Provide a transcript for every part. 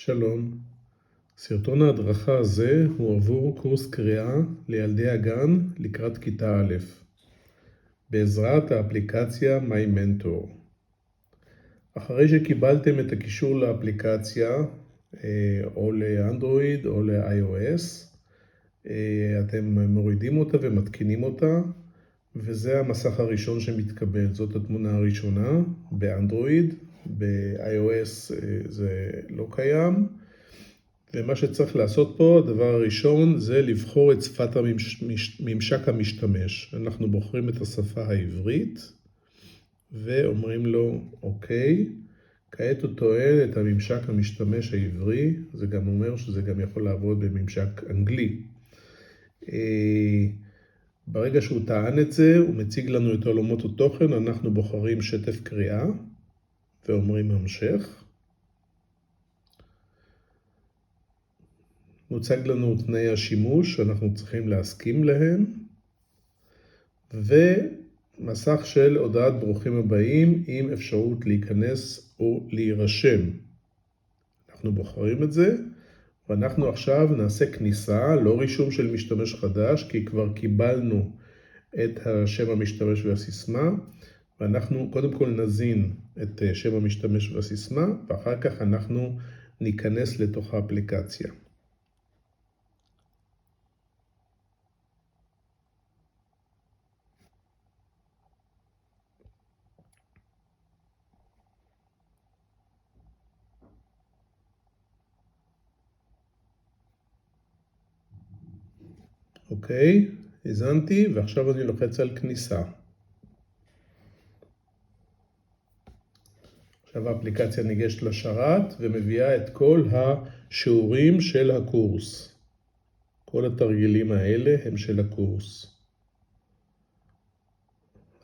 שלום, סרטון ההדרכה הזה הוא עבור קורס קריאה לילדי הגן לקראת כיתה א', בעזרת האפליקציה My Mentor. אחרי שקיבלתם את הקישור לאפליקציה, או לאנדרואיד או ל-iOS, אתם מורידים אותה ומתקינים אותה, וזה המסך הראשון שמתקבל. זאת התמונה הראשונה באנדרואיד, ב-iOS זה לא קיים. ומה שצריך לעשות פה, הדבר הראשון, זה לבחור את שפת ממשק המשתמש. אנחנו בוחרים את השפה העברית, ואומרים לו אוקיי. כעת הוא טוען את הממשק המשתמש העברי, זה גם אומר שזה גם יכול לעבוד בממשק אנגלי. ברגע שהוא טען את זה, הוא מציג לנו את עולמות התוכן, אנחנו בוחרים שטף קריאה, ואומרים המשך. מוצג לנו תנאי השימוש שאנחנו צריכים להסכים להם, ומסך של הודעת ברוכים הבאים עם אפשרות להיכנס או להירשם. אנחנו בוחרים את זה, ואנחנו עכשיו נעשה כניסה, לא רישום של משתמש חדש, כי כבר קיבלנו את השם המשתמש והסיסמה, ואנחנו קודם כל נזין את שם המשתמש והסיסמה, ואחר כך אנחנו ניכנס לתוך האפליקציה. אוקיי, הזנתי, ועכשיו אני לוחץ על כניסה. עכשיו האפליקציה ניגשת לשרת ומביאה את כל השיעורים של הקורס. כל התרגילים האלה הם של הקורס.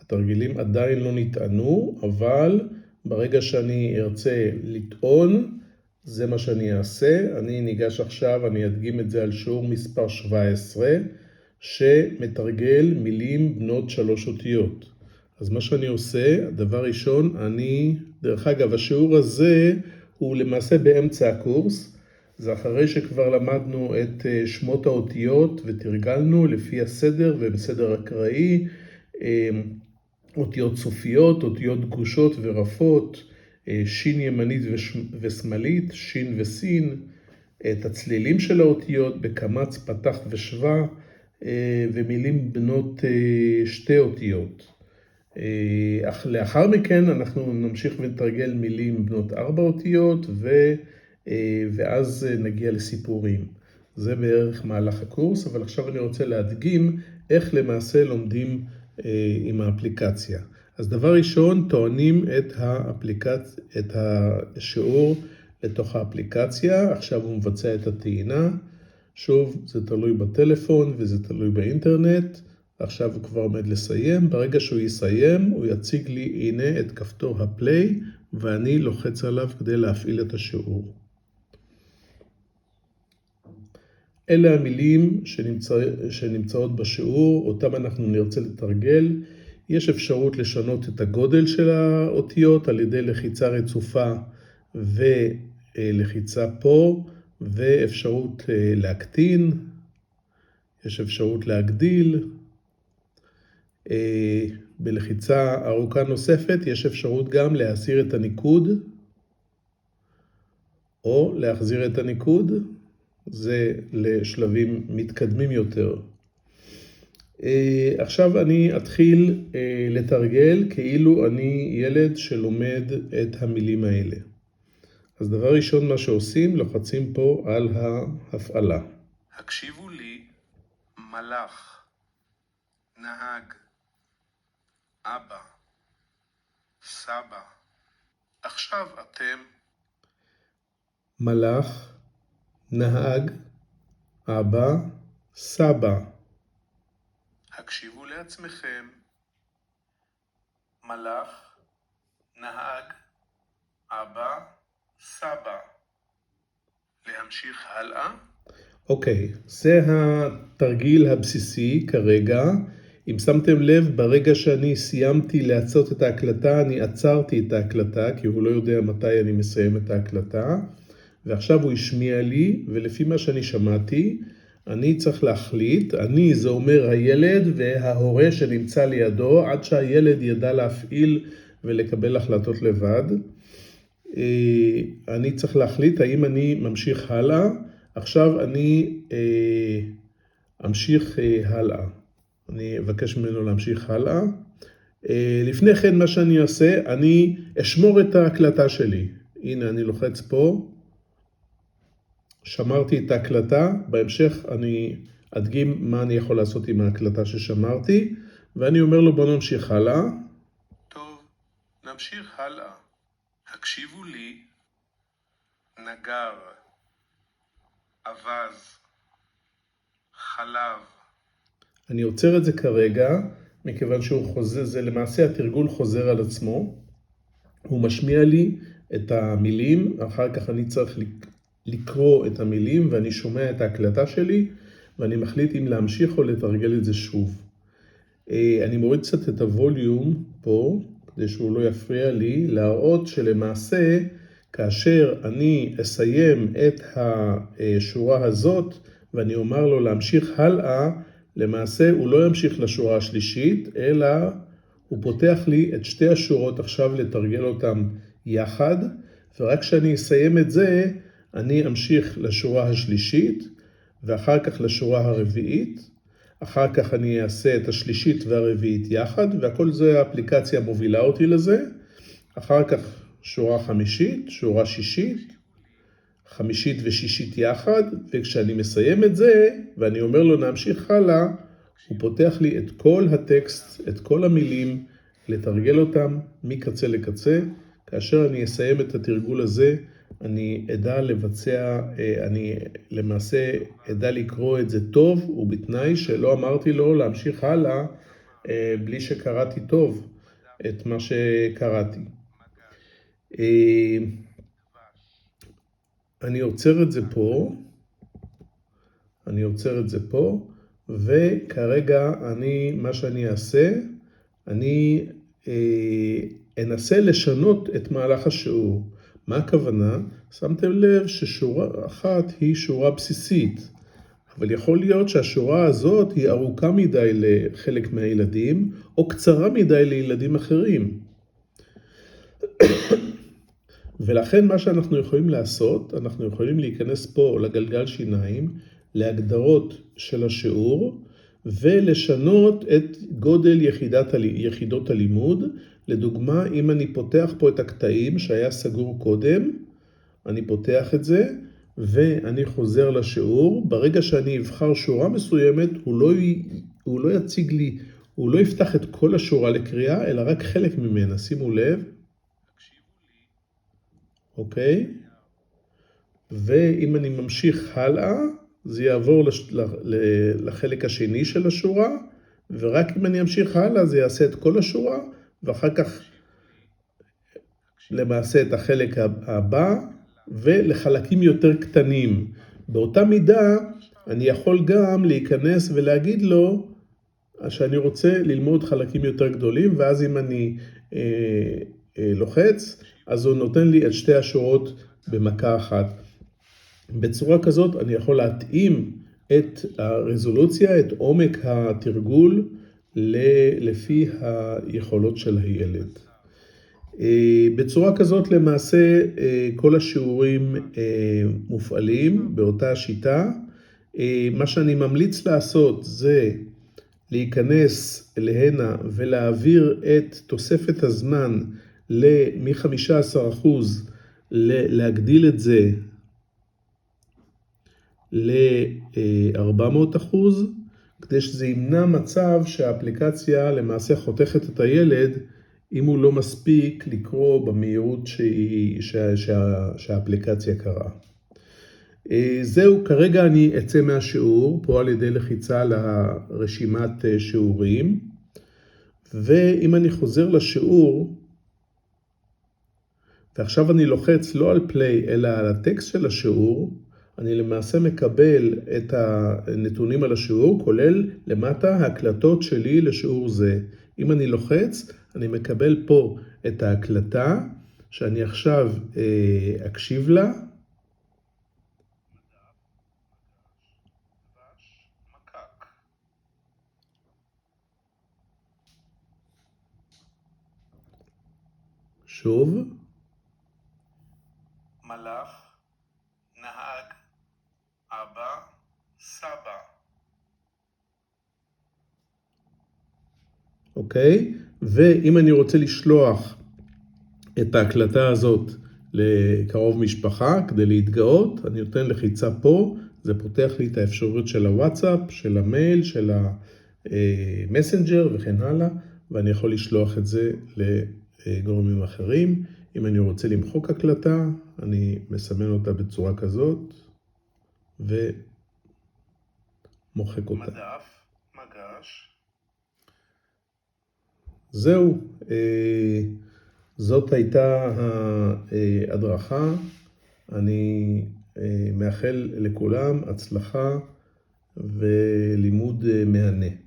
התרגילים עדיין לא נטענו, אבל ברגע שאני ארצה לטעון, זה מה שאני אעשה. אני ניגש עכשיו, אני אדגים את זה על שיעור מספר 17, שמתרגל מילים בנות 3 אותיות. אז מה שאני עושה, דבר ראשון, דרך אגב, השיעור הזה הוא למעשה באמצע הקורס. זה אחרי שכבר למדנו את שמות האותיות ותרגלנו לפי הסדר ובסדר אקראי, אותיות סופיות, אותיות גושות ורפות, שין ימנית ושמאלית, שין וסין, את הצלילים של האותיות בקמץ, פתח ושווה, ומילים בנות 2 אותיות. אך לאחר מכן אנחנו נמשיך ונתרגל מילים בנות 4 אותיות, ואז נגיע לסיפורים. זה בערך מהלך הקורס, אבל עכשיו אני רוצה להדגים איך למעשה לומדים עם האפליקציה. אז דבר ראשון, טוענים את השיעור לתוך האפליקציה. עכשיו הוא מבצע את הטעינה. שוב, זה תלוי בטלפון וזה תלוי באינטרנט. עכשיו הוא כבר עומד לסיים. ברגע שהוא יסיים, הוא יציג לי הנה את כפתור הפליי, ואני לוחץ עליו כדי להפעיל את השיעור. אלה המילים שנמצאות בשיעור, אותם אנחנו נרצה לתרגל. יש אפשרות לשנות את הגודל של האותיות על ידי לחיצה רצופה ולחיצה פה, ואפשרות להקטין, יש אפשרות להגדיל. בלחיצה ארוכה נוספת יש אפשרות גם להסיר את הניקוד, או להחזיר את הניקוד, זה לשלבים מתקדמים יותר. עכשיו אני אתחיל לתרגל כאילו אני ילד שלומד את המילים האלה. אז דבר ראשון מה שעושים, לוחצים פה על ההפעלה. הקשיבו לי, מלאך, נהג, אבא, סבא. עכשיו אתם. מלאך, נהג, אבא, סבא. הקשיבו לעצמכם. מלאך, נהג, אבא, סבא. להמשיך הלאה. אוקיי, זה התרגיל הבסיסי כרגע. אם שמתם לב, ברגע שאני סיימתי לעשות את ההקלטה, אני עצרתי את ההקלטה, כי הוא לא יודע מתי אני מסיים את ההקלטה. ועכשיו הוא השמיע לי, ולפי מה שאני שמעתי, אני צריך להחליט, אני זה אומר הילד וההורה שנמצא לידו, עד שהילד ידע להפעיל ולקבל החלטות לבד. אני צריך להחליט האם אני ממשיך הלאה. עכשיו אני אמשיך הלאה. אני אבקש ממנו להמשיך הלאה. לפני כן מה שאני אעשה, אני אשמור את ההקלטה שלי. הנה אני לוחץ פה. שמרתי את ההקלטה, בהמשך אני אדגים מה אני יכול לעשות עם ההקלטה ששמרתי, ואני אומר לו בוא נמשיך הלאה. טוב, נמשיך הלאה. הקשיבו לי, נגר, אבז, חלב. אני עוצר את זה כרגע, מכיוון שהוא חוזר, זה למעשה התרגול חוזר על עצמו. הוא משמיע לי את המילים, אחר כך אני צריך לקרוא את המילים, ואני שומע את ההקלטה שלי, ואני מחליט אם להמשיך או לתרגל את זה שוב. אני מוריד קצת את הווליום פה, כדי שהוא לא יפריע לי, להראות שלמעשה, כאשר אני אסיים את השורה הזאת, ואני אומר לו להמשיך הלאה, למעשה הוא לא ימשיך לשורה השלישית, אלא הוא פותח לי את שתי השורות עכשיו לתרגל אותם יחד, ורק כשאני אסיים את זה, אני אמשיך לשורה השלישית, ואחר כך לשורה הרביעית, אחר כך אני אעשה את השלישית והרביעית יחד, והכל זה האפליקציה מובילה אותי לזה, אחר כך שורה חמישית, שורה שישית, חמישית ושישית יחד, וכשאני מסיים את זה, ואני אומר לו נמשיך הלאה, הוא פותח לי את כל הטקסט, את כל המילים, לתרגל אותם מקצה לקצה. כאשר אני אסיים את התרגול הזה, אני אדע לבצע, אני למעשה אדע לקרוא את זה טוב, ובתנאי שלא אמרתי לו להמשיך הלאה, בלי שקראתי טוב את מה שקראתי. אני עוצר את זה פה, וכרגע מה שאני אעשה, אני אנסה לשנות את מהלך השיעור. מה הכוונה? שמתם לב ששורה אחת היא שורה בסיסית, אבל יכול להיות שהשורה הזאת היא ארוכה מדי לחלק מהילדים, או קצרה מדי לילדים אחרים. ולכן מה שאנחנו יכולים לעשות, אנחנו יכולים להיכנס פה לגלגל שיניים, להגדרות של השיעור, ולשנות את גודל יחידות הלימוד. לדוגמה, אם אני פותח פה את הקטעים שהיה סגור קודם, אני פותח את זה, ואני חוזר לשיעור. ברגע שאני אבחר שורה מסוימת, הוא לא יציג לי, הוא לא יפתח את כל השורה לקריאה, אלא רק חלק ממנה. שימו לב. אוקיי? ואם אני ממשיך הלאה, זה יעבור לחלק השני של השורה, ורק אם אני אמשיך הלאה, זה יעשה את כל השורה, ואחר כך למעשה את החלק הבא, ולחלקים יותר קטנים. באותה מידה, אני יכול גם להיכנס ולהגיד לו, שאני רוצה ללמוד חלקים יותר גדולים, ואז אם אני לוחץ, אז הוא נותן לי את שתי השורות במכה אחת. בצורה כזאת אני יכול להתאים את הרזולוציה, את עומק התרגול, לפי היכולות של הילד. בצורה כזאת למעשה כל השיעורים מופעלים באותה שיטה. מה שאני ממליץ לעשות זה להיכנס להנה ולהעביר את תוספת הזמן מ-15%, להגדיל את זה ל-400%, כדי שזה ימנע מצב שהאפליקציה למעשה חותכת את הילד, אם הוא לא מספיק לקרוא במהירות שהאפליקציה קראה. זהו, כרגע אני אצא מהשיעור, פה על ידי לחיצה לרשימת שיעורים, ואם אני חוזר לשיעור, ועכשיו אני לוחץ לא על פליי, אלא על הטקסט של השיעור, אני למעשה מקבל את הנתונים על השיעור, כולל למטה ההקלטות שלי לשיעור זה. אם אני לוחץ, אני מקבל פה את ההקלטה, שאני עכשיו אקשיב לה, שוב. מלאך, נהג, אבא, סבא. אוקיי? ואם אני רוצה לשלוח את ההקלטה הזאת לקרוב משפחה כדי להתגאות, אני נותן לחיצה פה, זה פותח לי את האפשרויות של הוואטסאפ, של המייל, של המסנג'ר וכן הלאה, ואני יכול לשלוח את זה לגורמים אחרים. אם אני רוצה למחוק הקלטה, אני מסמן אותה בצורה כזאת, ומוחק אותה. מדף, מגש. זהו, זאת הייתה ההדרכה. אני מאחל לכולם הצלחה ולימוד מהנה.